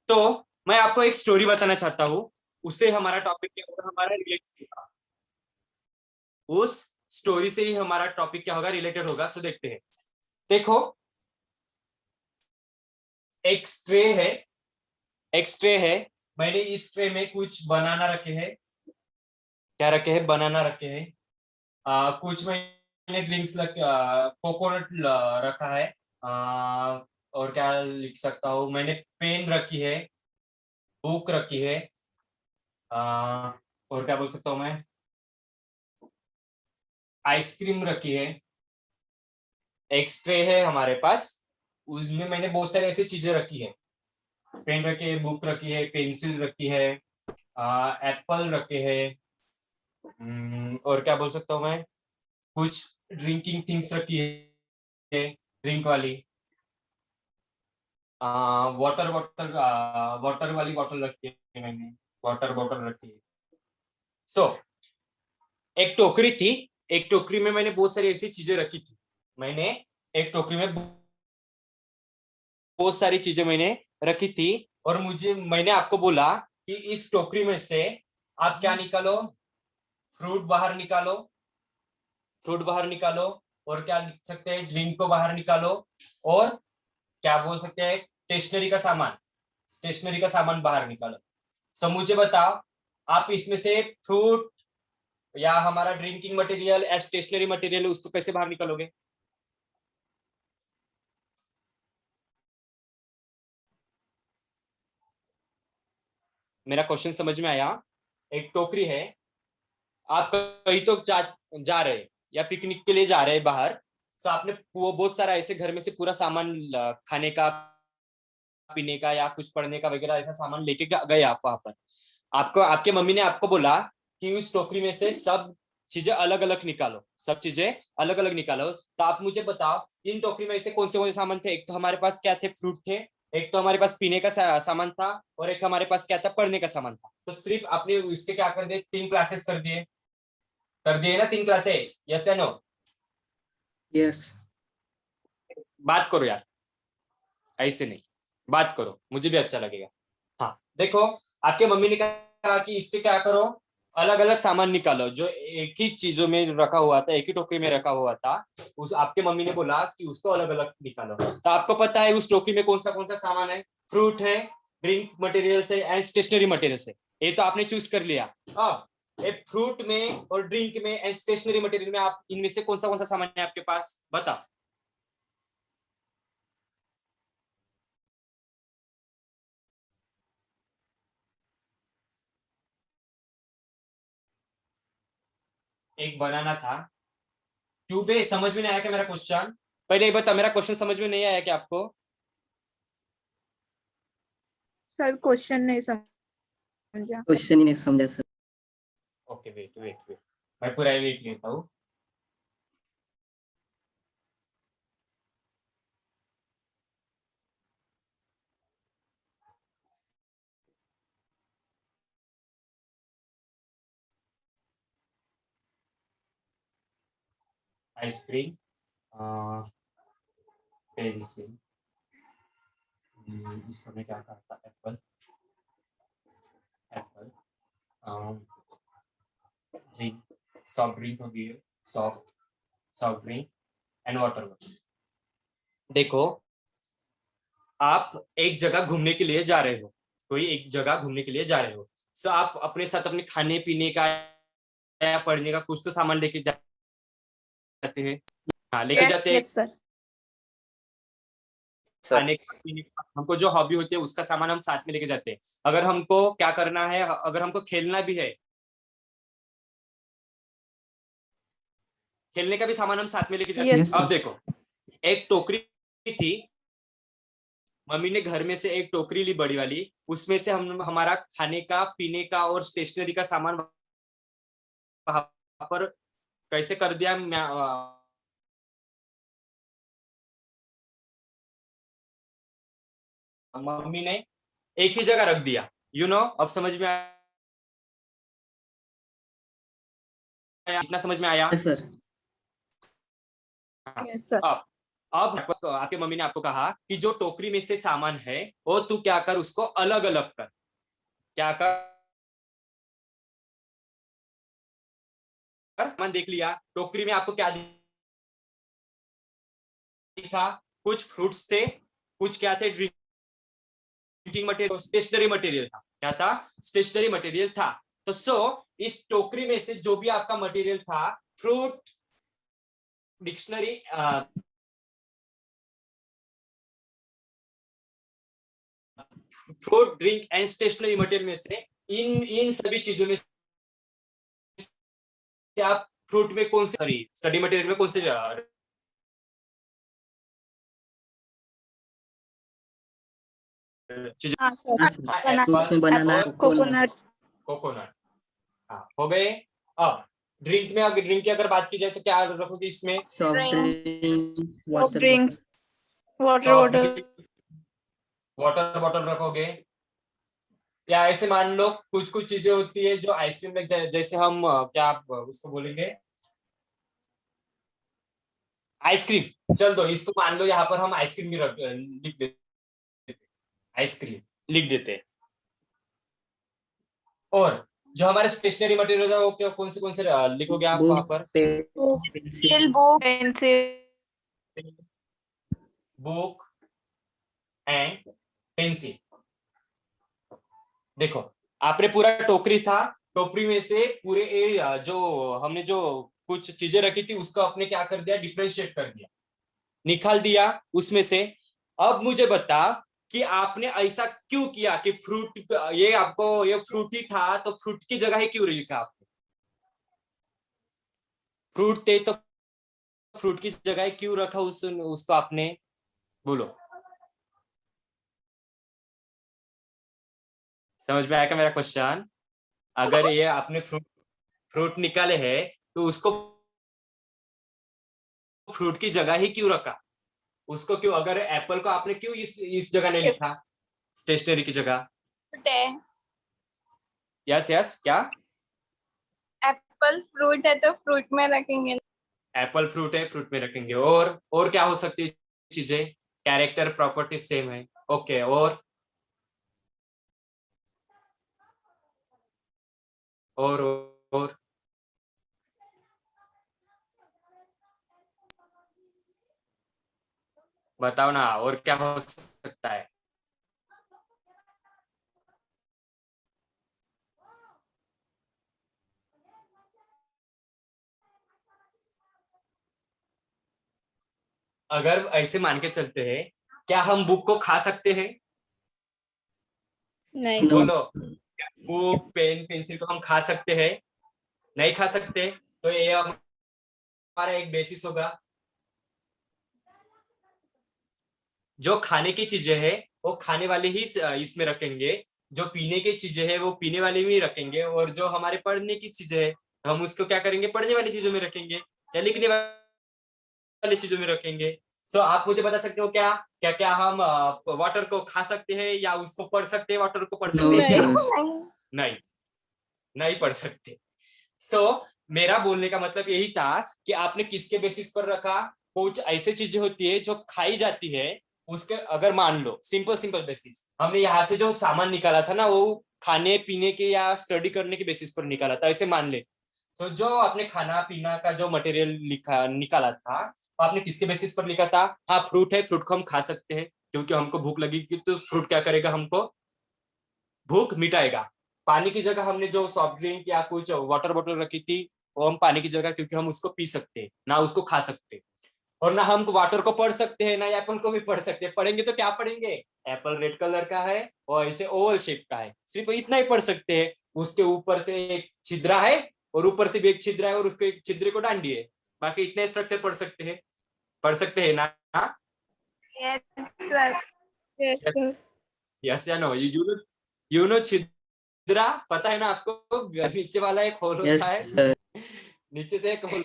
तो मैं आपको एक स्टोरी बताना चाहता हूँ, उससे हमारा टॉपिक क्या होगा, हमारा रिलेटेड होगा। उस स्टोरी से ही हमारा टॉपिक क्या होगा, रिलेटेड होगा। सो देखते हैं। देखो, एक स्ट्रे है, एक स्ट्रे है। मैंने इस ट्रे में कुछ बनाना रखे हैं। क्या रखे हैं? बनाना रखे हैं। कुछ मैंने ड्रिंक्स कोकोनट रखा है। और क्या लिख सकता हूँ, मैंने पेन रखी है, बुक रखी है। और क्या बोल सकता हूँ मैं, आइसक्रीम रखी है। एक ट्रे है हमारे पास, उसमें मैंने बहुत सारी ऐसी चीजें रखी है। पेन रखी है, बुक रखी है, पेंसिल रखी है, एप्पल रखे है। और क्या बोल सकता हूँ मैं, कुछ ड्रिंकिंग थिंग्स रखी है, ड्रिंक वाली। वाटर बॉटल, वाटर वाली बॉटल रखी है मैंने, वाटर बॉटल रखी है। सो एक टोकरी थी, एक टोकरी में मैंने बहुत सारी ऐसी चीजें रखी थी। मैंने एक टोकरी में बहुत सारी चीजें मैंने रखी थी। और मैंने आपको बोला कि इस टोकरी में से आप क्या निकालो, फ्रूट बाहर निकालो, फ्रूट बाहर निकालो। और क्या लिख सकते हैं, ड्रिंक को बाहर निकालो। और क्या बोल सकते हैं, स्टेशनरी का सामान, स्टेशनरी का सामान बाहर निकालो। तो मुझे बताओ, आप इसमें से फ्रूट या हमारा ड्रिंकिंग मटेरियल या स्टेशनरी मटेरियल उसको कैसे बाहर निकालोगे? मेरा क्वेश्चन समझ में आया? एक टोकरी है, आप कहीं तो जा रहे हैं या पिकनिक के लिए जा रहे हैं बाहर। तो आपने वो बहुत सारा ऐसे घर में से पूरा सामान, खाने का, पीने का या कुछ पढ़ने का वगैरह ऐसा सामान लेके गए आप वहां पर। आपको आपके मम्मी ने आपको बोला कि उस टोकरी में से सब चीजें अलग अलग निकालो, सब चीजें अलग अलग निकालो। तो आप मुझे बताओ, इन टोकरी में ऐसे कौन से सामान थे? एक तो हमारे पास क्या थे, फ्रूट थे। एक तो हमारे पास पीने का सामान था। और एक हमारे पास क्या था, पढ़ने का सामान था। तो सिर्फ आपने इसके क्या कर दिए, 3 क्लासेस कर दिए ना, 3 क्लासेस। यस या नो? यस। बात करो यार, ऐसे नहीं, बात करो, मुझे भी अच्छा लगेगा। हाँ देखो, आपके मम्मी ने कहा कि इस पे क्या करो, अलग अलग सामान निकालो जो एक ही चीजों में रखा हुआ था, एक ही टोकरी में रखा हुआ था। उस आपके मम्मी ने बोला कि उसको अलग अलग निकालो। तो आपको पता है उस टोकरी में कौन सा सामान है? फ्रूट है, ड्रिंक मटेरियल है एंड स्टेशनरी मटेरियल है। ये तो आपने चूज कर लिया। अब एक फ्रूट में और ड्रिंक में एंड स्टेशनरी मटेरियल में आप इनमें से कौन सा सामान है आपके पास, बता। एक बनाना था। क्यों बे, समझ में नहीं आया क्या मेरा क्वेश्चन? पहले ये बता, मेरा क्वेश्चन समझ में नहीं आया क्या आपको? सर क्वेश्चन नहीं समझा। क्वेश्चन ही नहीं समझा sir. Okay, wait wait wait, मैं पूरा लिख लेता हूँ। आइसक्रीम, पेंसिल, इसको मैं क्या कहता, Apple, Apple, drink, soft drink हो गई है, soft soft drink and water. देखो, आप एक जगह घूमने के लिए जा रहे हो, कोई एक जगह घूमने के लिए जा रहे हो। सो आप अपने साथ अपने खाने पीने का या पढ़ने का कुछ तो सामान लेके जाते हैं। हाँ, लेके यस जाते हैं। Yes sir. सर खाने का पीने का, हमको जो हॉबी होती है उसका सामान हम साथ में लेके जाते हैं। अगर हमको क्या करना है, अगर हमको खेलना भी है, खेलने का भी सामान हम साथ में लेके जाते हैं। यस अब देखो, एक टोकरी थी, मम्मी ने घर में से एक टोकरी ली बड़ी वाली, उसमें से हम हमारा खाने का पीने का और स्टेशनरी का सामान वहां पर कैसे कर दिया, मम्मी ने एक ही जगह रख दिया। अब समझ में आया? इतना समझ में आया? सर हाँ। Yes sir. अब अब आपके मम्मी ने आपको कहा कि जो टोकरी में से सामान है वो तू क्या कर, उसको अलग अलग कर। क्या कर, सामान देख लिया, टोकरी में आपको क्या दिखा? कुछ फ्रूट्स थे, कुछ क्या थे, ड्रिंकिंग मटेरियल, स्टेशनरी मटेरियल था। क्या था? स्टेशनरी मटेरियल था। तो इस टोकरी में से जो भी आपका मटेरियल था, fruit, dictionary, fruit, drink and stationery material में से इन इन सभी चीजों में से आप फ्रूट में कौन से, सॉरी स्टडी मटेरियल में कौन से चीज? हाँ सर, हाँ सर, बनाना, फ्रूट्स में बनाना, और कोकोनट, कोकोनट। हाँ, हो गए। अब ड्रिंक में, अगर ड्रिंक की अगर बात की जाए तो क्या रखोगे इसमें? Soft drinks, drink, soft water drinks, water soft bottle. Drink, water bottle रखोगे। या ऐसे मान लो कुछ कुछ चीजें होती है जो आइसक्रीम में, जैसे हम क्या आप उसको बोलेंगे, आइसक्रीम। चल दो इसको, मान लो यहाँ पर हम आइसक्रीम भी लिख देते, आइसक्रीम लिख देते हैं। और जो हमारे स्टेशनरी मटेरियल है वो क्या, कौन से लिखोगे आप वहां बुक, पर? Pencil, pencil, book, pencil. Book and pencil. देखो, आपने पूरा टोकरी था, टोकरी में से पूरे जो हमने जो कुछ चीजें रखी थी उसको आपने क्या कर दिया, डिफरेंशिएट कर दिया, निकाल दिया उसमें से। अब मुझे बता कि आपने ऐसा क्यों किया कि फ्रूट, ये आपको ये फ्रूटी था तो फ्रूट की जगह ही क्यों लिखा आपने? फ्रूट थे तो फ्रूट की जगह क्यों रखा उसको आपने? बोलो, समझ में आया क्या मेरा क्वेश्चन? अगर ये आपने फ्रूट फ्रूट निकाले हैं तो उसको फ्रूट की जगह ही क्यों रखा? उसको क्यों, अगर एप्पल को आपने क्यों इस जगह नहीं लिखा, स्टेशनरी की जगह? है, यस यस, क्या? एप्पल फ्रूट है तो फ्रूट में रखेंगे। एप्पल फ्रूट है, फ्रूट में रखेंगे। और क्या हो सकती है चीजें? कैरेक्टर प्रॉपर्टी सेम है। ओके, और और बताओ ना, और क्या हो सकता है? अगर ऐसे मान के चलते हैं, क्या हम बुक को खा सकते हैं? नहीं। नो, बोलो, बुक, पेन, पेंसिल को हम खा सकते हैं? नहीं खा सकते। तो ये हमारा एक बेसिस होगा। जो खाने की चीजें हैं वो खाने वाले ही इसमें रखेंगे, जो पीने की चीजें हैं वो पीने वाले में ही रखेंगे, और जो हमारे पढ़ने की चीजें हैं तो हम उसको क्या करेंगे, पढ़ने वाली चीजों में रखेंगे या लिखने वाली चीजों में रखेंगे। तो आप मुझे बता सकते हो क्या, क्या क्या हम वाटर को खा सकते हैं या उसको पढ़ सकते हैं, वाटर को पढ़ नो सकते हैं क्या? सर, नहीं, नहीं पढ़ सकते। सो मेरा बोलने का मतलब यही था कि आपने किसके बेसिस पर रखा? कुछ ऐसी चीजें होती है जो खाई जाती है, उसके अगर मान लो सिंपल सिंपल बेसिस, हमने यहाँ से जो सामान निकाला था ना वो खाने पीने के या स्टडी करने के बेसिस पर निकाला था, ऐसे मान ले। तो जो आपने खाना पीना का जो मटेरियल लिखा निकाला था, तो आपने किसके बेसिस पर लिखा था? हाँ, फ्रूट है, फ्रूट को हम खा सकते हैं क्योंकि हमको भूख लगेगी, तो फ्रूट क्या करेगा, हमको भूख मिटाएगा। पानी की जगह हमने जो सॉफ्ट ड्रिंक या कुछ वाटर बॉटल रखी थी, वो हम पानी की जगह, क्योंकि हम उसको पी सकते हैं ना उसको खा सकते। और ना हम वाटर को पढ़ सकते हैं ना एप्पल को भी पढ़ सकते हैं। पढ़ेंगे तो क्या पढ़ेंगे? एप्पल रेड कलर का है और ऐसे ओवल शेप का है, सिर्फ इतना ही पढ़ सकते हैं। उसके ऊपर से एक छिद्रा है और ऊपर से भी एक छिद्रा है और उसके एक छिद्रे को डांडी है। बाकी इतने स्ट्रक्चर पढ़ सकते हैं, पढ़ सकते हैं ना? Yes sir, yes sir. Yes या नो? यू नो छिद्रा, पता है ना आपको? नीचे वाला एक होल यस होता है, सर, नीचे से एक होल,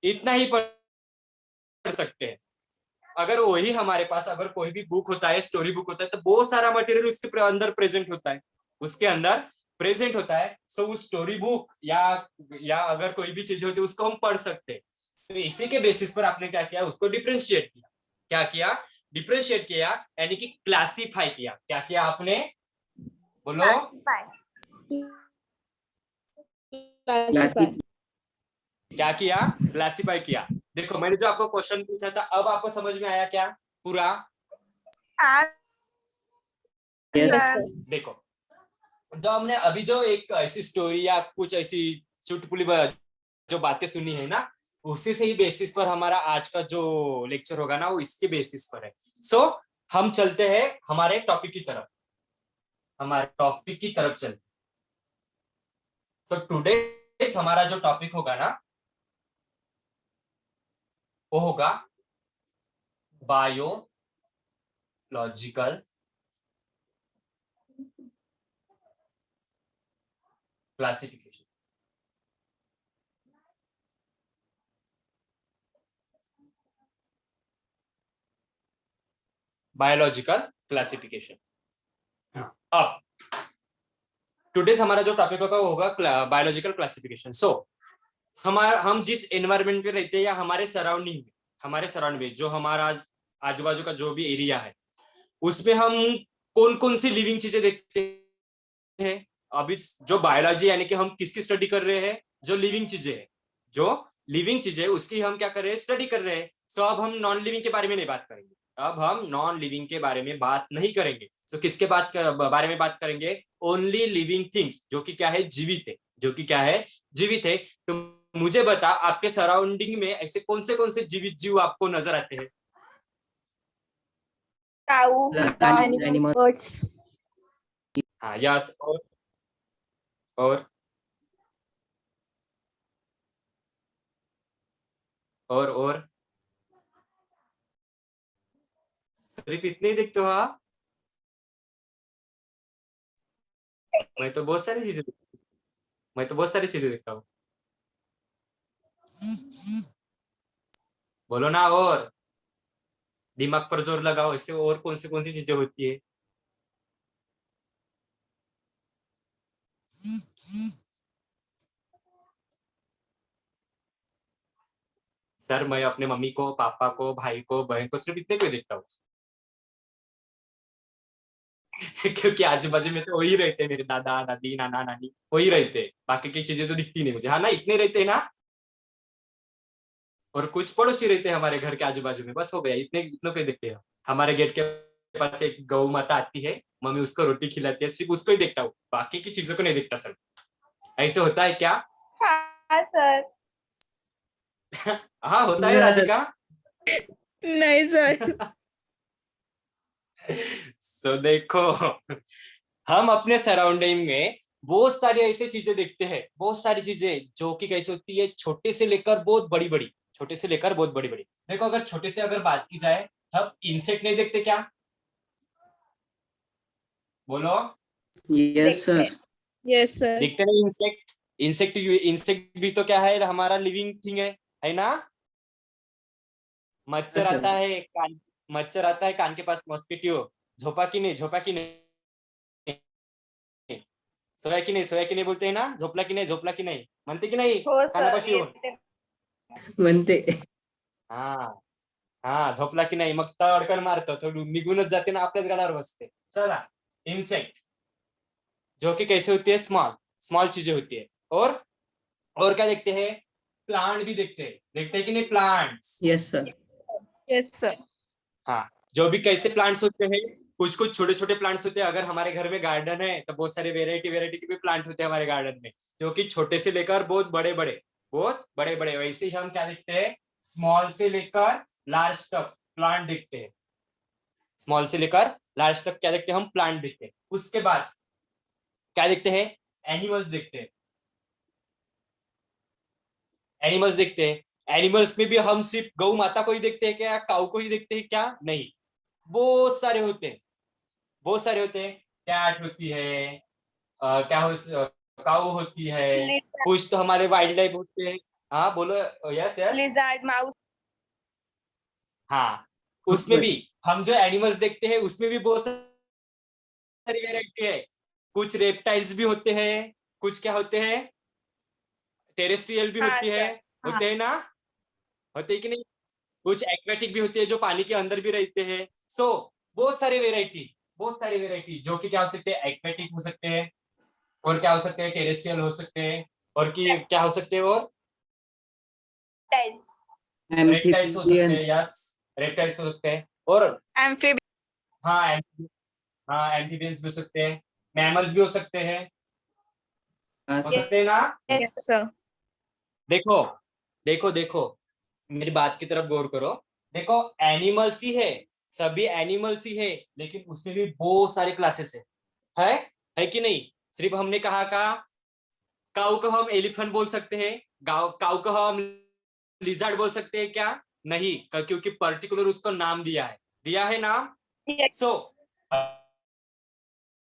इतना ही पढ़ सकते हैं। अगर वही हमारे पास अगर कोई भी बुक होता है, स्टोरी बुक होता है, तो बहुत सारा मटेरियल उसके अंदर प्रेजेंट होता है, उसके अंदर प्रेजेंट होता है। सो उस स्टोरी बुक या अगर कोई भी चीज होती है उसको हम पढ़ सकते हैं। तो इसी के बेसिस पर आपने क्या किया, उसको डिफरेंशिएट किया। क्या किया? डिफरेंशिएट किया, यानी कि क्लासिफाई किया। क्या किया आपने? बोलो। क्लासिक क्या किया? क्लासिफाई किया। देखो मैंने जो आपको क्वेश्चन पूछा था, अब आपको समझ में आया क्या पूरा? हाँ यस सर। देखो, तो हमने अभी जो एक ऐसी स्टोरी या कुछ ऐसी चुटकुली जो बातें सुनी है ना, उसी से ही बेसिस पर हमारा आज का जो लेक्चर होगा ना, वो इसके बेसिस पर है। सो हम चलते हैं हमारे टॉपिक की तरफ। हमारे टॉपिक की तरफ चलते। सो टुडे हमारा जो टॉपिक होगा ना, वो होगा बायोलॉजिकल क्लासिफिकेशन। Biological classification. अब टुडेस हमारा जो टॉपिक होगा वो होगा बायोलॉजिकल क्लासिफिकेशन। सो हम जिस एनवायरमेंट में रहते हैं या हमारे सराउंडिंग में जो हमारा आजू बाजू का जो भी एरिया है, उसमें हम कौन कौन सी लिविंग चीजें देखते हैं। अभी जो बायोलॉजी यानी कि हम किसकी स्टडी कर रहे हैं? जो लिविंग चीजें हैं, जो लिविंग चीजें उसकी हम क्या कर रहे हैं? स्टडी कर रहे हैं। सो अब हम नॉन लिविंग के बारे में नहीं बात करेंगे। अब हम नॉन लिविंग के बारे में बात नहीं करेंगे। तो किसके बारे में बात करेंगे? ओनली लिविंग थिंग्स, जो कि क्या है? जीवित है। जो कि क्या है? जीवित है। तो मुझे बता, आपके सराउंडिंग में ऐसे कौन से जीवित जीव आपको नजर आते हैं? काऊ, एनिमल्स, एनिमल बर्ड्स। हाँ, यस। और और सिर्फ इतने ही देखते हो आप? मैं तो बहुत सारी चीजें मैं तो बहुत सारी चीजें देखता हूँ। बोलो ना, और दिमाग पर जोर लगाओ, इससे और कौन सी चीजें होती है? सर, मैं अपने मम्मी को, पापा को, भाई को, बहन को सिर्फ इतने को ही देखता हूँ। क्योंकि आजू बाजू में तो वही रहते हैं, मेरे दादा दादी, नाना नानी वही रहते हैं। बाकी की चीजें तो दिखती नहीं मुझे। हाँ ना, इतने रहते हैं ना। और कुछ पड़ोसी रहते हैं हमारे घर के आजू बाजू में, बस हो गया। इतनों को ही देखते हैं। हमारे गेट के पास एक गौ माता आती है, मम्मी उसको रोटी खिलाती है, सिर्फ उसको ही देखता हूँ, बाकी की चीजों को नहीं देखता सर। ऐसे होता है क्या? हाँ सर। हाँ, होता है राधिका। नहीं सर। सो देखो, हम अपने सराउंडिंग में बहुत सारी ऐसी चीजें देखते हैं। बहुत सारी चीजें जो कि कैसे होती है, छोटे से लेकर बहुत बड़ी बड़ी। छोटे से लेकर बहुत बड़ी बड़ी। देखो, अगर छोटे से अगर बात की जाए, हम इंसेक्ट नहीं देखते क्या? बोलो। यस देखते सर हैं। Yes sir. देखते नहीं इंसेक्ट? इंसेक्ट भी तो क्या है? हमारा लिविंग थिंग है ना? मच्छर सर आता है कान मच्छर आता है कान के पास, मॉस्किटो। झोपा की नहीं, झोपा की नहीं, सोया की नाही बोलते हैं ना? झोपला की नाही म्हणते की नाही? हो सर, कानापाशी येऊन. येते. म्हणते हा. हा, झोपला की नाही, मग तडकन मारतो, तो निघूनच जाते ना, आपल्याच गालावर बसते. चला, इंसेक्ट जो कि कैसे होती है? स्मॉल स्मॉल चीजें होती है। और क्या देखते हैं? प्लांट भी देखते हैं कि नहीं? Plants. Yes sir yes sir. हाँ, जो भी कैसे प्लांट्स होते हैं, कुछ कुछ छोटे छोटे प्लांट्स होते हैं। अगर हमारे घर में गार्डन है तो बहुत सारे वेराइटी के भी प्लांट होते हैं हमारे गार्डन में, जो कि छोटे से लेकर बहुत बड़े बड़े। वैसे ही हम क्या देखते हैं? स्मॉल से लेकर लार्ज तक प्लांट देखते हैं। स्मॉल से लेकर लार्ज तक क्या देखते हैं? हम प्लांट देखते हैं। उसके बाद क्या देखते हैं? एनिमल्स देखते हैं। एनिमल्स देखते हैं। एनिमल्स में भी हम सिर्फ गौ माता को ही देखते हैं क्या? काऊ को ही देखते हैं क्या? नहीं, बहुत सारे होते हैं। बहुत सारे होते हैं। कैट होती है, क्या हो, काऊ होती है। कुछ तो हमारे वाइल्ड लाइफ होते हैं। हाँ बोलो। Yes yes. Lizard, mouse. हाँ, उसमें भी हम जो एनिमल्स देखते हैं उसमें भी बहुत सारी वेराइटी है। कुछ रेप्टाइल्स भी होते हैं, कुछ क्या होते हैं? टेरेस्ट्रियल भी हाँ होती है। सर। हाँ होते हैं ना? होते हैं कि नहीं? कुछ एक्वेटिक भी होते हैं जो पानी के अंदर भी रहते हैं। सो बहुत सारी वेराइटी जो कि क्या हो सकते हैं, एक्वेटिक हो सकते हैं, और क्या हो सकते हैं, टेरेस्ट्रियल हो सकते हैं, और कि क्या हो सकते हैं, और Reptiles. रेप्टाइल्स हो सकते हैं। amphibians, यस, रेप्टाइल्स हो सकते हैं। और Amphibians. हाँ हाँ, एम्फीबियंस भी हो सकते हैं, मैमल्स भी हो सकते हैं, हो yes, सकते हैं ना? Yes, sir. देखो देखो देखो, मेरी बात की तरफ गौर करो। देखो, एनिमल्स ही है, सभी एनिमल्स ही है, लेकिन उसमें भी बहुत सारे क्लासेस है है कि नहीं? सिर्फ हमने कहा का काऊ को हम एलिफेंट बोल सकते हैं, काऊ को हम लिजर्ड बोल सकते हैं क्या? नहीं, क्योंकि पर्टिकुलर उसको नाम दिया है नाम। Yes. सो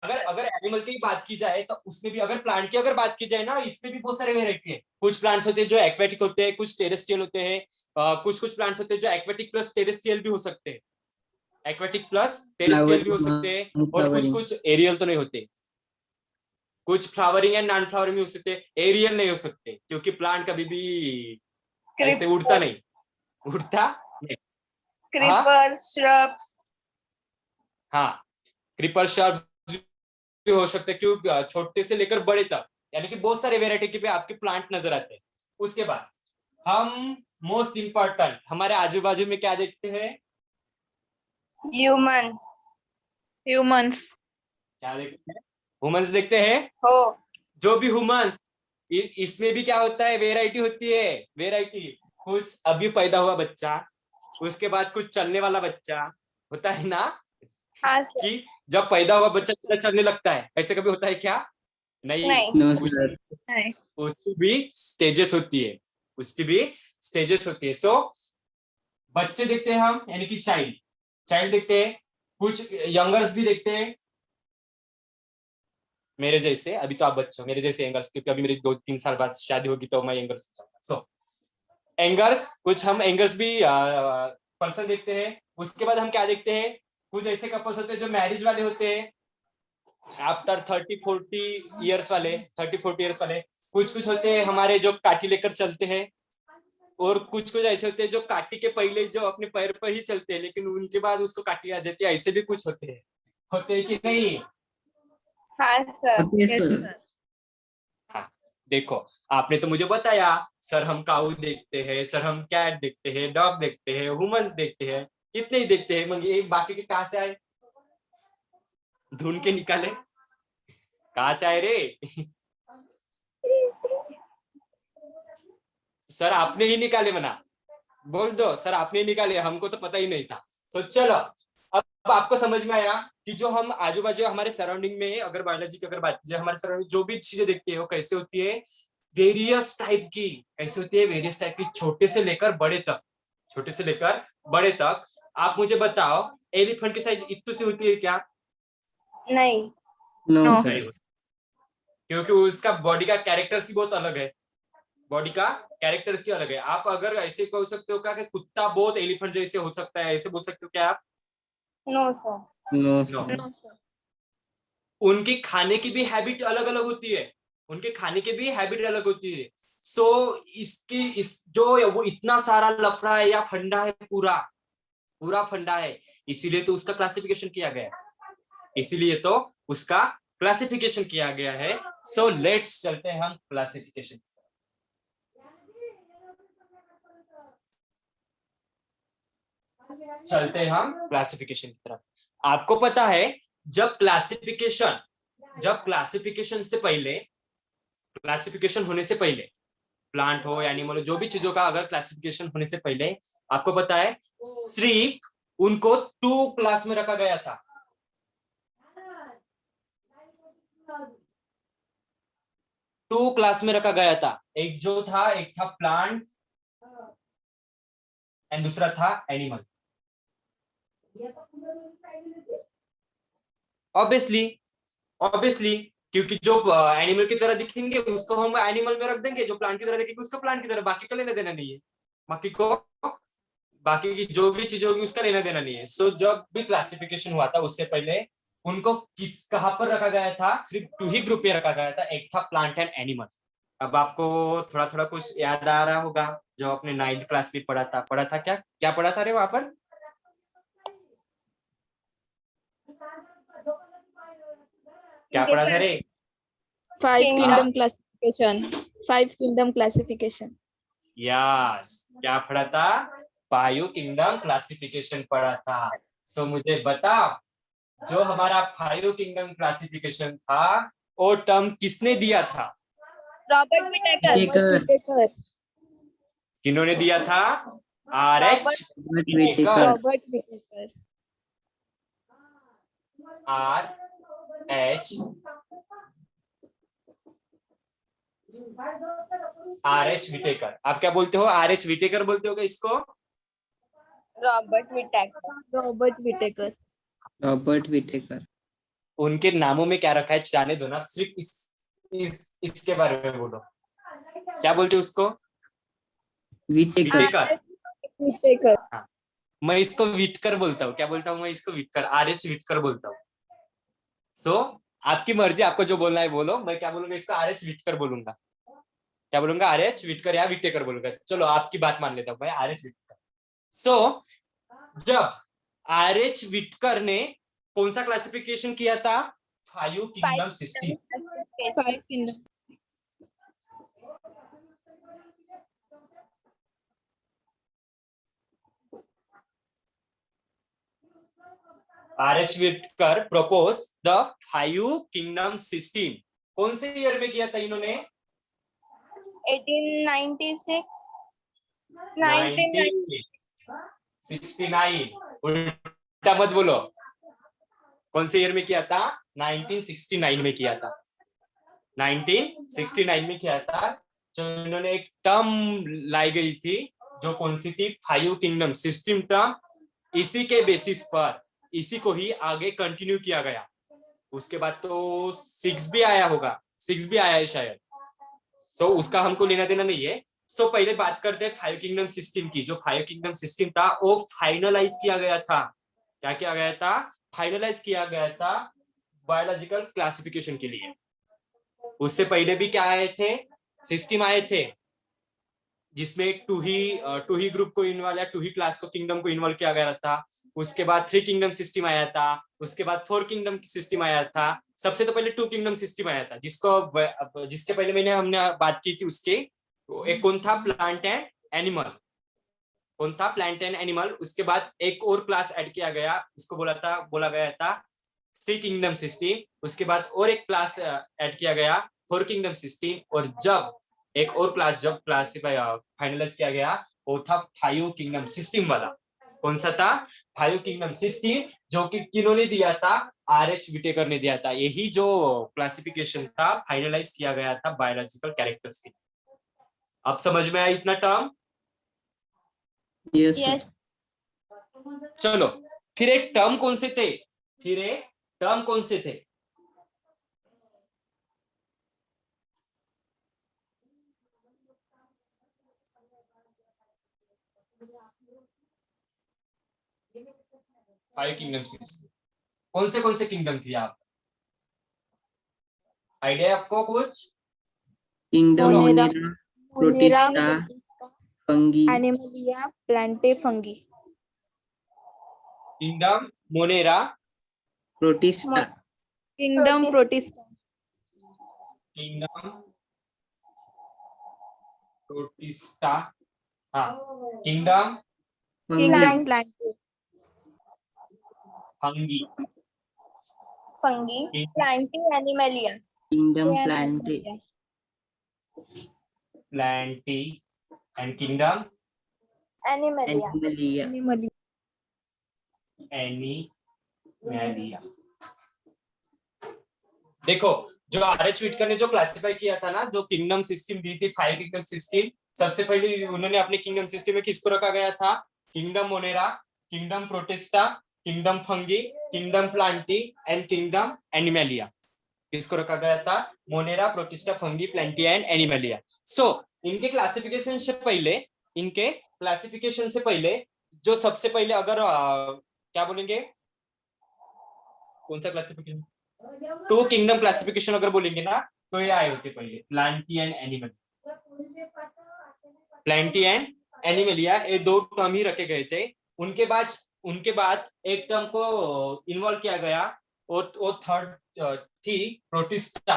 अगर अगर एनिमल की बात की जाए तो उसमें भी, अगर प्लांट की अगर बात की जाए ना, इसमें भी बहुत सारे वेराइटी है। कुछ प्लांट्स होते हैं जो एक्वेटिक होते हैं, कुछ टेरेस्ट्रियल होते हैं, कुछ कुछ प्लांट्स होते हैं जो एक्वेटिक प्लस टेरेस्ट्रियल भी हो सकते हैं, एक्वेटिक प्लस टेरेस्ट्रियल भी हो flowering, सकते हैं, और कुछ non-flowering. कुछ एरियल तो नहीं होते, कुछ फ्लावरिंग एंड नॉन फ्लावरिंग भी हो सकते हैं, एरियल नहीं हो सकते, क्योंकि प्लांट कभी भी ऐसे उड़ता Creeper. नहीं, उड़ता नहीं। हाँ Creepers, shrubs. हाँ, क्रीपर शर्प भी हो सकते हैं, क्यों, छोटे से लेकर बड़े तक, यानी कि बहुत सारे वेराइटी के पे आपके प्लांट नजर आते हैं। उसके बाद हम मोस्ट इंपॉर्टेंट हमारे आजू बाजू में क्या देखते हैं? Humans. Humans. क्या देखते हैं? ह्यूमंस देखते हैं। Oh. जो भी ह्यूमंस, इसमें भी क्या होता है, वेराइटी होती है, वेराइटी। कुछ अभी पैदा हुआ बच्चा, उसके बाद कुछ चलने वाला बच्चा होता है ना, हाँ sir. कि जब पैदा हुआ बच्चा सीधा चलने लगता है, ऐसे कभी होता है क्या? नहीं, नहीं. No, कुछ sir. नहीं. उसकी भी स्टेजेस होती है, उसकी भी स्टेजेस होती है। सो बच्चे देखते हैं हम, यानी कि चाइल्ड चाइल्ड देखते हैं, कुछ यंगर्स भी देखते हैं, मेरे जैसे। अभी तो आप बच्चे हो, मेरे जैसे यंगर्स, क्योंकि अभी मेरी 2-3 साल बाद शादी होगी तो मैं यंगर्स। सो एंगर्स, कुछ हम एंगर्स भी पर्सन देखते हैं। उसके बाद हम क्या देखते हैं, कुछ ऐसे कपल्स होते हैं जो मैरिज वाले होते हैं, आफ्टर 30-40 ईयर्स वाले, 30-40 ईयर्स वाले। कुछ कुछ होते हैं हमारे जो काठी लेकर चलते हैं, और कुछ कुछ ऐसे होते हैं जो काठी के पहले जो अपने पैर पर ही चलते हैं, लेकिन उनके बाद उसको काठी आ जाती है, ऐसे भी कुछ होते हैं कि नहीं? हाँ sir. Okay, Yes, sir. sir. हाँ, देखो, आपने तो मुझे बताया सर हम काऊ देखते हैं, सर हम कैट देखते हैं, डॉग देखते हैं, ह्यूमंस देखते हैं, इतने ही देखते हैं, मगर ये बाकी के कहाँ से आए? ढूंढ के निकाले, कहाँ से आए रे? सर आपने ही निकाले, बना बोल दो सर आपने ही निकाले, हमको तो पता ही नहीं था। तो चलो, अब आपको समझ में आया कि जो हम आजू बाजू हमारे सराउंडिंग में, अगर बायोलॉजी की अगर बात की जाए, हमारे सराउंडिंग जो भी चीजें देखती है वो कैसे होती है, वेरियस टाइप की। कैसे होती है? वेरियस टाइप की, छोटे से लेकर बड़े तक, छोटे से लेकर बड़े तक। आप मुझे बताओ, एलिफेंट की साइज इतनी सी होती है क्या? नहीं. No, No. sir. नहीं होती, क्योंकि उसका बॉडी का कैरेक्टर्स ही बहुत अलग है, बॉडी का कैरेक्टर्स ही अलग है। आप अगर ऐसे कह सकते हो क्या कि कुत्ता बहुत एलिफेंट जैसे हो सकता है, ऐसे बोल सकते हो क्या आप? No sir. No, no, sir. No sir. उनकी खाने की भी हैबिट अलग अलग होती है, उनके खाने की भी हैबिट अलग होती है। सो इसकी इस जो वो इतना सारा लफड़ा है या फंडा है, पूरा पूरा फंडा है, इसीलिए तो उसका क्लासिफिकेशन किया गया है, इसीलिए तो उसका क्लासिफिकेशन किया गया है। सो लेट्स चलते हैं हम क्लासिफिकेशन, चलते हैं हम क्लासिफिकेशन की तरफ। आपको पता है, जब क्लासिफिकेशन से पहले, क्लासिफिकेशन होने से पहले, प्लांट हो एनिमल हो, जो भी चीजों का अगर क्लासिफिकेशन होने से पहले, आपको पता है सिर्फ उनको 2 क्लास में रखा गया था। 2 क्लास में रखा गया था, एक था प्लांट एंड दूसरा था एनिमल। ऑब्वियसली क्योंकि जो एनिमल की तरह दिखेंगे उसको हम एनिमल में रख देंगे, जो प्लांट की तरह दिखेंगे उसको प्लांट की तरह, बाकी का लेना देना नहीं है, बाकी की जो भी चीज होगी उसका लेना देना नहीं है। सो जब भी क्लासिफिकेशन हुआ था उससे पहले उनको कहां पर रखा गया था? सिर्फ 2 ही ग्रुप में रखा गया था, एक था प्लांट एंड एनिमल। अब आपको थोड़ा थोड़ा कुछ याद आ रहा होगा जो आपने 9th क्लास में पढ़ा था क्या क्या पढ़ा था रे वहां पर? क्या पढ़ा था रे? Kingdom हाँ? classification. 5 kingdom classification. यस, क्या पढ़ा था? 5 किंगडम क्लासिफिकेशन पढ़ा था। सो मुझे बता, जो हमारा 5 किंगडम क्लासिफिकेशन था वो टर्म किसने दिया था? Robert Whittaker. Whittaker. किन्होंने दिया था? RH Robert Whittaker. Whittaker. Robert Whittaker. RH RH Whittaker. आप क्या बोलते हो? RH विटेकर बोलते हो क्या इसको? Robert Whittaker. Robert Whittaker. Robert Whittaker. उनके नामों में क्या रखा है जाने दो ना, सिर्फ इसके बारे में बोलो। क्या बोलते हो उसको? Whittaker. विटेकर। Whittaker. हाँ, मैं इसको विटकर बोलता हूँ। क्या बोलता हूँ मैं इसको? विटकर, RH विटकर बोलता हूँ। तो आपकी मर्जी, आपको जो बोलना है बोलो। मैं क्या बोलूंगा इसको? RH विटकर बोलूंगा। क्या बोलूंगा? RH विटकर या विटेकर बोलूंगा। चलो आपकी बात मान लेता हूँ मैं, RH विटकर। सो जब RH विटकर ने कौन सा क्लासिफिकेशन किया था? 5 kingdom system. 5 kingdom. RH Whittaker propose the 5 kingdom system. कौन से ईयर में किया था इन्होंने? 1896. 1990. 1969। उल्टा मत बोलो। कौन से ईयर में किया था? 1969 में किया था। 1969 में किया था। जो इन्होंने एक टर्म लाई गई थी, जो कौन सी थी? 5 किंगडम सिस्टम टर्म। इसी के बेसिस पर इसी को ही आगे कंटिन्यू किया गया। उसके बाद तो 6 भी आया होगा, 6 भी आया है शायद। तो उसका हमको लेना देना नहीं है। सो पहले बात करते हैं 5 किंगडम सिस्टम की। जो 5 किंगडम सिस्टम था वो फाइनलाइज किया गया था। क्या किया गया था? फाइनलाइज किया गया था बायोलॉजिकल क्लासिफिकेशन के लिए। उससे पहले भी क्या आए थे? सिस्टम आए थे जिसमें टू ही ग्रुप को इन्वॉल्व या टू ही क्लास को किंगडम को इन्वॉल्व किया गया था। उसके बाद 3 किंगडम सिस्टम आया था। उसके बाद 4 किंगडम सिस्टम आया था। सबसे तो पहले 2 किंगडम सिस्टम आया था, जिसके पहले हमने बात की थी उसके। एक कौन था? Plant and animal. कौन था? Plant and animal. उसके बाद एक और क्लास ऐड किया गया, उसको बोला गया था 3 किंगडम सिस्टम। उसके बाद और एक क्लास ऐड किया गया 4 किंगडम सिस्टम। और जब एक और क्लास जब क्लासिफाई फाइनलाइज किया गया वो था 5 किंगडम सिस्टम वाला। कौन सा था? 5 किंगडम सिस्टम, जो कि किन्होंने दिया था? RH विटेकर ने दिया था। यही जो क्लासिफिकेशन था फाइनलाइज किया गया था बायोलॉजिकल कैरेक्टर्स की। अब समझ में आया इतना टर्म? Yes, sir. Yes. चलो, फिर एक टर्म कौन से थे? फिर एक टर्म कौन से थे? Five kingdom system. कौन से किंगडम थी? आप आइडिया है आपको कुछ? Kingdom Monera. Monera, Monera. Protista, Fungi, Animalia. Plante. Fungi. Kingdom Monera, Protista, Kingdom Protista. Kingdom Protista. हाँ, kingdom Fungi, Kingdom Plante. Fungi, Fungi. Planting Animalia. Kingdom Plante, Plantae and kingdom Animalia. Animalia, Animalia. Animalia. देखो, जो RH Whittaker ने जो classify किया था ना, जो kingdom system दी थी 5 किंगडम सिस्टम, सबसे पहले उन्होंने अपने किंगडम सिस्टम में किसको रखा गया था? Kingdom Monera, kingdom Protista, kingdom Fungi, kingdom Plantae and kingdom Animalia. किसको रखा गया था? Monera, Protista, Fungi, Plantae and Animalia. So इनके क्लासिफिकेशन से पहले जो सबसे पहले अगर क्या बोलेंगे, कौन सा क्लासिफिकेशन? 2 किंगडम क्लासिफिकेशन अगर बोलेंगे ना, तो ये आए होते पहले Plantae and animal. Plantae and Animalia, ये दो टर्म ही रखे गए थे। उनके बाद एक टर्म को इन्वॉल्व किया गया, और वो थर्ड थी प्रोटिस्टा।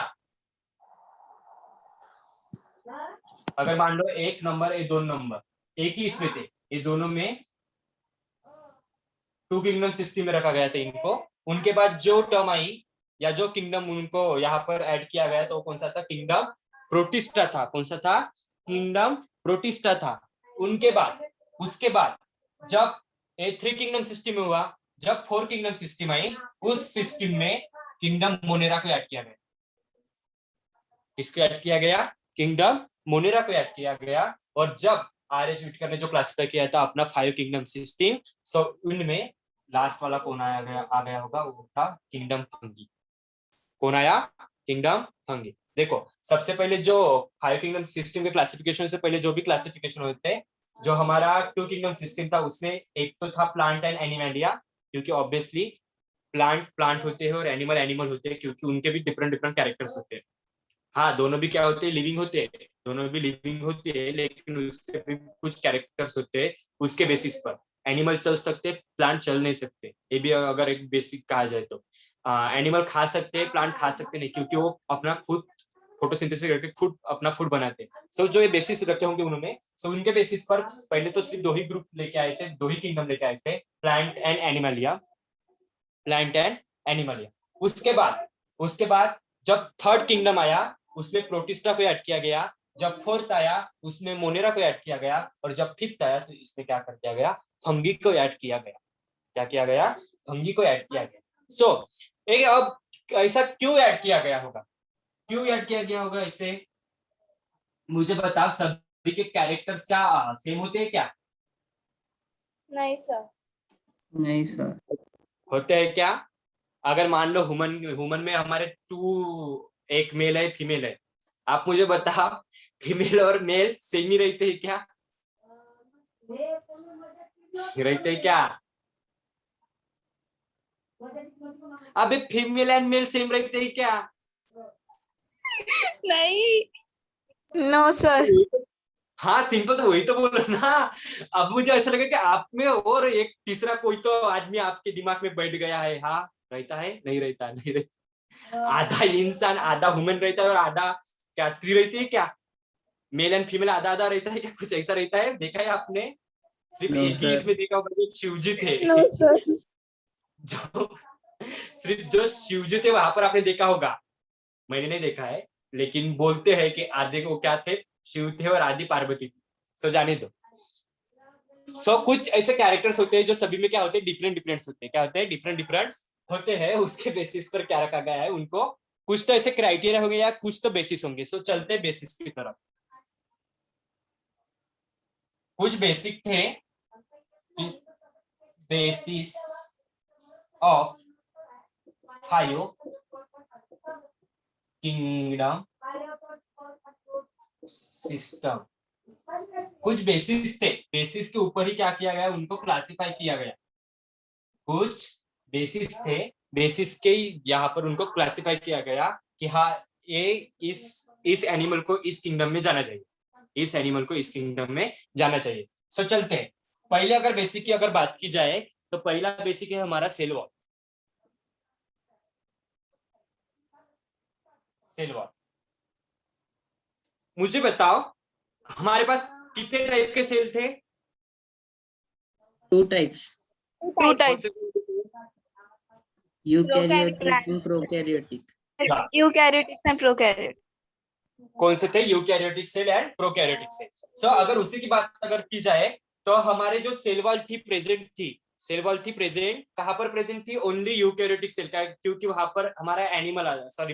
अगर मान लो एक नंबर ये दो नंबर एक ही इसमें थे, ये दोनों में टू किंगडम सिस्टम में रखा गया था इनको। उनके बाद जो टर्म आई या जो किंगडम उनको यहाँ पर ऐड किया गया, तो वो कौन सा था? किंगडम प्रोटिस्टा था। कौन सा था? किंगडम प्रोटिस्टा था। उसके बाद जब ये थ्री किंगडम सिस्टम हुआ, जब फोर किंगडम सिस्टम आई, उस सिस्टम में किंगडम मोनेरा को ऐड किया गया। इसको ऐड किया गया, किंगडम मोनेरा को ऐड किया गया। और जब आर.एच. व्हिटकर ने जो क्लासिफाई किया था अपना 5 किंगडम सिस्टम, सो उनमें लास्ट वाला कौन आ गया होगा? वो था किंगडम फंगी। कौन आया? Kingdom fungi. देखो, सबसे पहले जो 5 किंगडम सिस्टम के क्लासिफिकेशन से पहले जो भी क्लासिफिकेशन होते हैं, जो हमारा 2 किंगडम सिस्टम था उसमें एक तो था प्लांट एंड एनिमलिया, क्योंकि ऑब्वियसली प्लांट होते हैं और एनिमल होते हैं, क्योंकि उनके भी डिफरेंट कैरेक्टर्स होते हैं। हाँ, दोनों भी क्या होते हैं? लिविंग होते हैं, दोनों भी लिविंग होते हैं, लेकिन उसके भी कुछ कैरेक्टर्स होते हैं उसके बेसिस पर। एनिमल चल सकते, प्लांट चल नहीं सकते, ये भी अगर एक बेसिक कहा जाए तो। एनिमल खा सकते हैं, प्लांट खा सकते नहीं, क्योंकि वो अपना खुद फोटोसिंथेसिस करके खुद अपना फूड बनाते हैं। सो जो ये बेसिस रखे होंगे उन्होंने, सो उनके बेसिस पर पहले तो सिर्फ दो ही ग्रुप लेके आए थे, दो ही किंगडम लेके आए थे, प्लांट एंड एनिमलिया। उसके बाद जब थर्ड किंगडम आया उसमें प्रोटिस्टा को ऐड किया गया। जब फोर्थ आया उसमें मोनेरा को ऐड किया गया। और जब फिफ्थ आया तो इसमें क्या कर दिया गया? फंगी को ऐड किया गया। क्या किया गया? फंगी को ऐड किया गया। सो अब ऐसा क्यों ऐड किया गया होगा? क्यों ऐड किया गया होगा इसे? मुझे बताओ, सभी के कैरेक्टर्स क्या सेम होते हैं क्या? नहीं सर। नहीं सर। होते हैं क्या? अगर मान लो ह्यूमन में हमारे टू, एक मेल है फीमेल है, आप मुझे बताओ फीमेल और मेल सेम ही रहते हैं क्या? रहते हैं क्या? अबे फीमेल एंड मेल सेम रहते हैं क्या? नहीं। No sir. हाँ, सिंपल तो वही तो बोल रहा ना। अब मुझे ऐसा लगा कि आप में और एक तीसरा कोई तो आदमी आपके दिमाग में बैठ गया है। हाँ, रहता है? नहीं रहता, नहीं रहता। आधा इंसान आधा ह्यूमन रहता है और आधा क्या स्त्री रहती है क्या? मेल एंड फीमेल आधा आधा रहता है क्या? कुछ ऐसा रहता है? देखा है आपने? सिर्फ No, एक ही sir. इसमें देखा होगा जो शिवजी थे। No sir. जो सिर्फ जो शिवजी थे वहां पर आपने देखा होगा, मैंने नहीं देखा है, लेकिन बोलते हैं कि आधे को क्या थे? शिव थे और आधी पार्वती थी। सो जाने दो। सो कुछ ऐसे कैरेक्टर्स होते हैं जो सभी में क्या होते हैं? डिफरेंट होते हैं। क्या होते हैं? डिफरेंट होते हैं। उसके बेसिस पर क्या रखा गया है उनको? कुछ तो ऐसे क्राइटेरिया होंगे या कुछ तो बेसिस होंगे। सो चलते हैं बेसिस की तरफ। कुछ बेसिक थे, बेसिस ऑफ 5 किंगडम सिस्टम। कुछ बेसिस थे, बेसिस के ऊपर ही क्या किया गया? उनको क्लासिफाई किया गया। कुछ बेसिस थे, बेसिस के यहाँ पर उनको क्लासिफाई किया गया कि हाँ, ये इस एनिमल को इस किंगडम में जाना चाहिए, इस एनिमल को इस किंगडम में जाना चाहिए। सो चलते हैं। पहले अगर बेसिक की अगर बात की जाए तो पहला बेसिक है हमारा सेल वॉल। सेल वॉल, मुझे बताओ हमारे पास कितने टाइप के सेल थे? 2 types. Two types. Eukaryotic and prokaryotic. Eukaryotics and prokaryotics. कौन से थे? Eukaryotic cell and prokaryotic cell. So अगर उसी की बात अगर की जाए तो हमारे जो सेल वॉल थी प्रेजेंट कहां पर प्रेजेंट थी? ओनली यूकैरियोटिक सेल का, क्योंकि वहां पर हमारा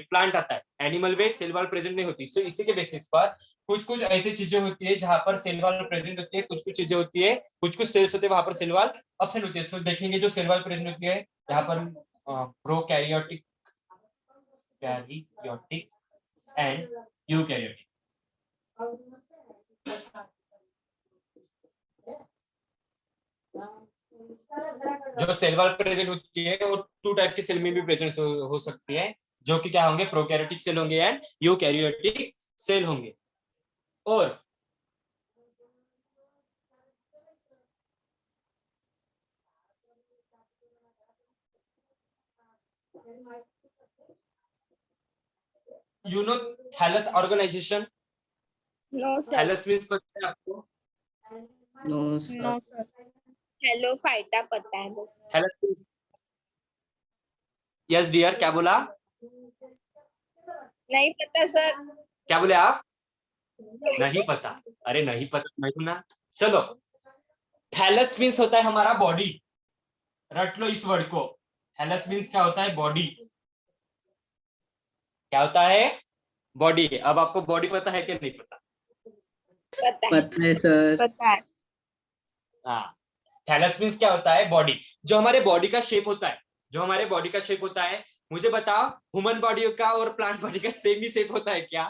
प्लांट आता है। एनिमल वे सेल वॉल प्रेजेंट नहीं होती। सो इसी के बेसिस पर कुछ ऐसी चीजें होती है जहां पर सेल वॉल प्रेजेंट होती है, कुछ चीजें होती है, कुछ सेल्स होते हैं वहां पर सेल वॉल एब्सेंट होती है। सो देखेंगे जो सेल वॉल प्रेजेंट होती है यहाँ पर प्रोकैरियोटिक एंड यूकैरियोटिक। जो सेल वॉल प्रेजेंट होती है वो 2 टाइप की सेल में भी प्रेजेंट हो सकती है। जो कि क्या होंगे, प्रोकैरियोटिक सेल होंगे एंड यूकैरियोटिक सेल होंगे। और you know thallus organisation, No, sir. Thallus means पता है आपको? No sir. No, sir. हेलो फाइटा पता है बस। थैलस मीन्स, यस डियर, क्या बोला? नहीं पता सर। क्या बोले आप? नहीं पता? अरे नहीं पता नहीं ना, चलो। थैलस मीन्स होता है हमारा बॉडी, रट लो इस वर्ड को। थैलस मीन्स क्या होता है? बॉडी। क्या होता है? बॉडी। अब आपको बॉडी पता है कि नहीं पता? पता है। पता है सर। पता है। हाँ, थैलस मीन्स क्या होता है? बॉडी। जो हमारे बॉडी का शेप होता है, जो हमारे बॉडी का शेप होता है, मुझे बताओ, ह्यूमन बॉडी का और प्लांट बॉडी का सेम ही शेप होता है क्या?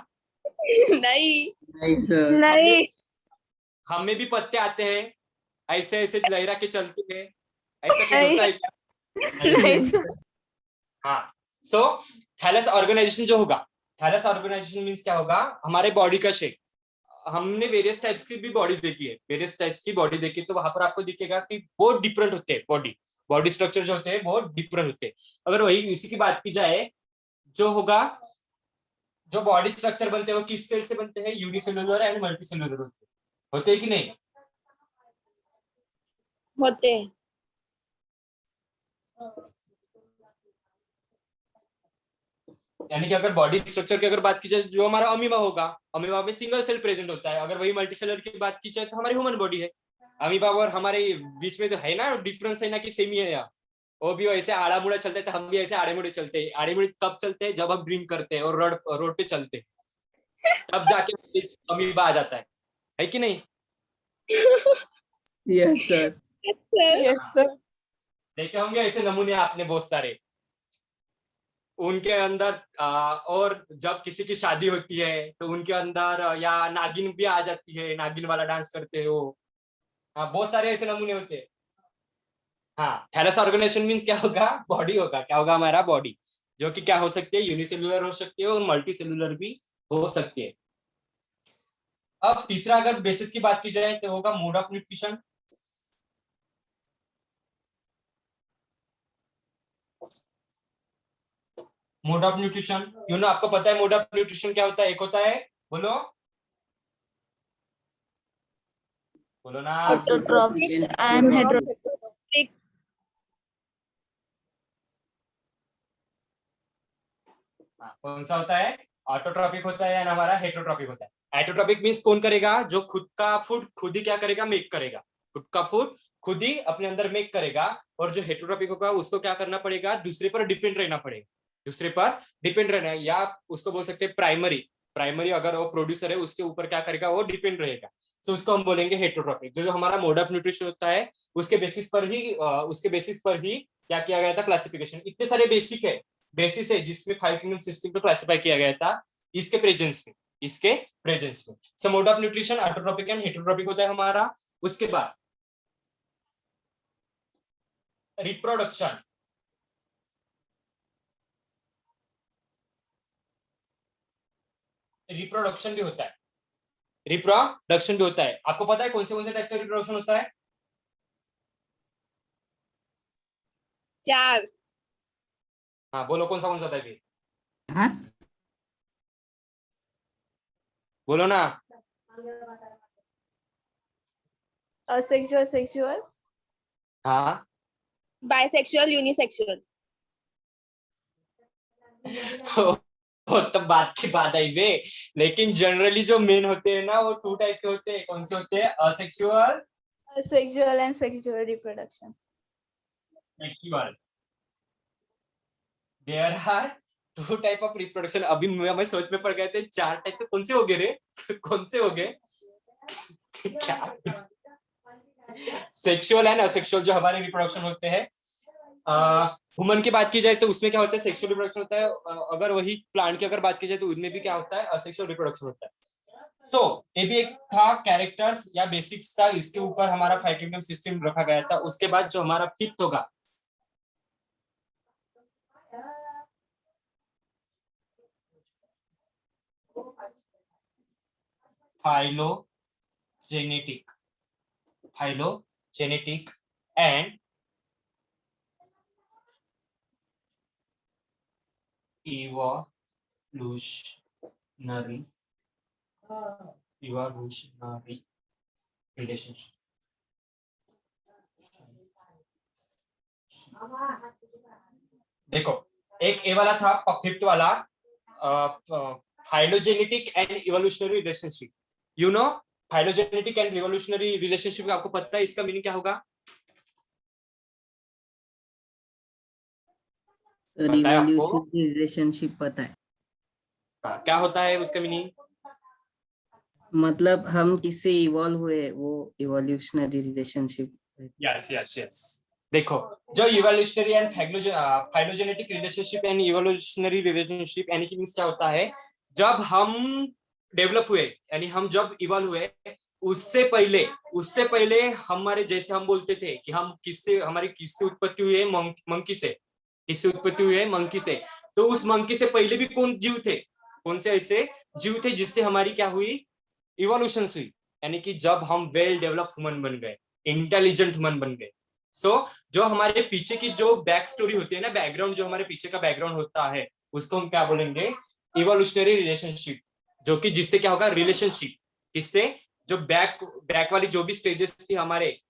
नहीं। नहीं सर। नहीं। हम में भी पत्ते आते हैं, ऐसे ऐसे लहरा के चलते हैं, ऐसा कुछ नहीं। होता है क्या? नहीं नहीं सर। सर। हाँ। सो थैलस ऑर्गेनाइजेशन जो होगा, थैलस ऑर्गेनाइजेशन मीन्स क्या होगा? हमारे बॉडी का शेप। हमने वेरियस टाइप्स की भी बॉडी देखी है, वेरियस टाइप्स की बॉडी देखी, तो वहां पर आपको दिखेगा कि बहुत डिफरेंट होते हैं बॉडी, बॉडी स्ट्रक्चर जो होते हैं बहुत डिफरेंट होते हैं। अगर वही इसी की बात की जाए, जो होगा, जो बॉडी स्ट्रक्चर बनते हैं वो किस सेल से बनते हैं? यूनिसेलुलर एंड मल्टीसेलुलर होते हैं कि नहीं? होते हैं। यानी कि अगर बॉडी स्ट्रक्चर की अगर बात की जाए, जो हमारा अमीबा होगा, अमीबा में सिंगल सेल प्रेजेंट होता है। अगर वही मल्टीसेलर की बात की जाए तो हमारी ह्यूमन बॉडी है। अमीबा और हमारे बीच में तो है ना डिफरेंस, है ना कि सेम ही है यार। वो भी ऐसे आड़ा मुड़ा चलते हैं तो हम भी ऐसे आड़े मुड़े चलते हैं। आड़े मुड़े कब चलते हैं? जब हम ड्रिंक करते हैं और रोड रोड पे चलते हैं, तब जाके अमीबा आ जाता है कि नहीं? Yes sir. Yes sir. देखे होंगे ऐसे नमूने आपने बहुत सारे उनके अंदर। और जब किसी की शादी होती है तो उनके अंदर या नागिन भी आ जाती है, नागिन वाला डांस करते हो। हाँ, बहुत सारे ऐसे नमूने होते हैं। हाँ, थैलस ऑर्गेनाइजेशन मीन्स क्या होगा? बॉडी होगा। क्या होगा? हमारा बॉडी, जो कि क्या हो सकती है? यूनिसेलुलर हो सकती है और मल्टी सेलुलर भी हो सकती है। अब तीसरा अगर बेसिस की बात की जाए तो होगा mode of nutrition. Mode of nutrition, आपको पता है मोड ऑफ न्यूट्रिशन क्या होता है? एक होता है, बोलो बोलो ना। Autotrophic and and hetero. Heterotrophic. हाँ, कौन सा होता है? ऑटोट्रॉपिक होता है या हमारा हेटरोट्रॉपिक होता है। हेटरोट्रॉपिक मींस कौन करेगा? जो खुद का फूड खुद ही क्या करेगा? मेक करेगा। खुद का फूड खुद ही अपने अंदर मेक करेगा। और जो हेटरोट्रॉपिक होगा उसको क्या करना पड़ेगा? दूसरे पर डिपेंड रहना पड़ेगा। दूसरे पर डिपेंड रहना है, या उसको बोल सकते हैं प्राइमरी। प्राइमरी अगर वो प्रोड्यूसर है उसके ऊपर क्या करेगा? वो डिपेंड रहेगा। तो उसको हम बोलेंगे हेटरोट्रॉपिक। जो हमारा मोड ऑफ न्यूट्रिशन होता है उसके बेसिस पर ही क्या किया गया था? क्लासिफिकेशन। इतने सारे बेसिस है जिसमें 5 किंगडम सिस्टम को क्लासिफाई किया गया था इसके प्रेजेंस में। सो mode of nutrition autotrophic and heterotrophic होता है हमारा। उसके बाद रिप्रोडक्शन। रिप्रोडक्शन भी होता है। रिप्रोडक्शन भी होता है। आपको पता है कौन से टाइप का रिप्रोडक्शन होता है? 4। हाँ, बोलो कौन सा होता है फिर? हाँ बोलो ना। Asexual, sexual. हाँ बाइसेक्सुअल, यूनिसेक्सुअल। वो तब बात की बात आई बे। लेकिन जनरली जो मेन होते हैं ना वो 2 टाइप के होते हैं। कौन से होते हैं? Asexual, Asexual and sexual reproduction. Sexual. There are 2 type of reproduction. अभी मैं सोच में पड़ गए थे 4 टाइप के कौन से हो गए रे? कौन से हो गए? क्या? सेक्सुअल एंड असेक्सुअल जो हमारे रिप्रोडक्शन होते हैं। ह्यूमन की बात की जाए तो उसमें क्या होता है? सेक्सुअल रिप्रोडक्शन होता है। अगर वही प्लांट की अगर बात की जाए तो उनमें भी क्या होता है? असेक्सुअल रिप्रोडक्शन होता है। सो ये भी एक था कैरेक्टर्स या बेसिक्स था। इसके ऊपर हमारा 5 किंगडम सिस्टम रखा गया था। उसके बाद जो हमारा फिफ्थ होगा, फाइलोजेनेटिक एंड इवोल्यूशनरी रिलेशनशिप। देखो, एक ए वाला था, फिफ्थ वाला, phylogenetic and evolutionary relationship. You know phylogenetic and evolutionary relationship, आपको पता है इसका मीनिंग क्या होगा? सर पता है आपको? इवोल्यूशनरी रिलेशनशिप पता है। क्या होता है उसका मीनिंग? मतलब हम किससे इवॉल्व हुए वो evolutionary relationship. Yes yes yes. देखो, जो evolutionary and phylogenetic relationship and evolutionary relationship यानी कि मींस क्या होता है, जब हम डेवलप हुए यानी हम जब इवॉल्व हुए, उससे पहले हमारे, जैसे हम बोलते थे कि हम किससे, हमारी किससे उत्पत्ति हुई है, मंकी से। किससे उत्पत्ति हुई है? मंकी से। तो उस मंकी से पहले भी कौन जीव थे, कौन से ऐसे जीव थे जिससे हमारी क्या हुई? इवोल्यूशन हुई। यानी कि जब हम वेल डेवलप ह्यूमन बन गए, इंटेलिजेंट ह्यूमन बन गए। सो जो हमारे पीछे की जो बैक स्टोरी होती है ना, बैकग्राउंड, जो हमारे पीछे का बैकग्राउंड होता है, उसको हम क्या बोलेंगे? Evolutionary relationship. जो कि जिससे क्या होगा? रिलेशनशिप। किससे? जो बैक वाली जो भी स्टेजेस थी हमारे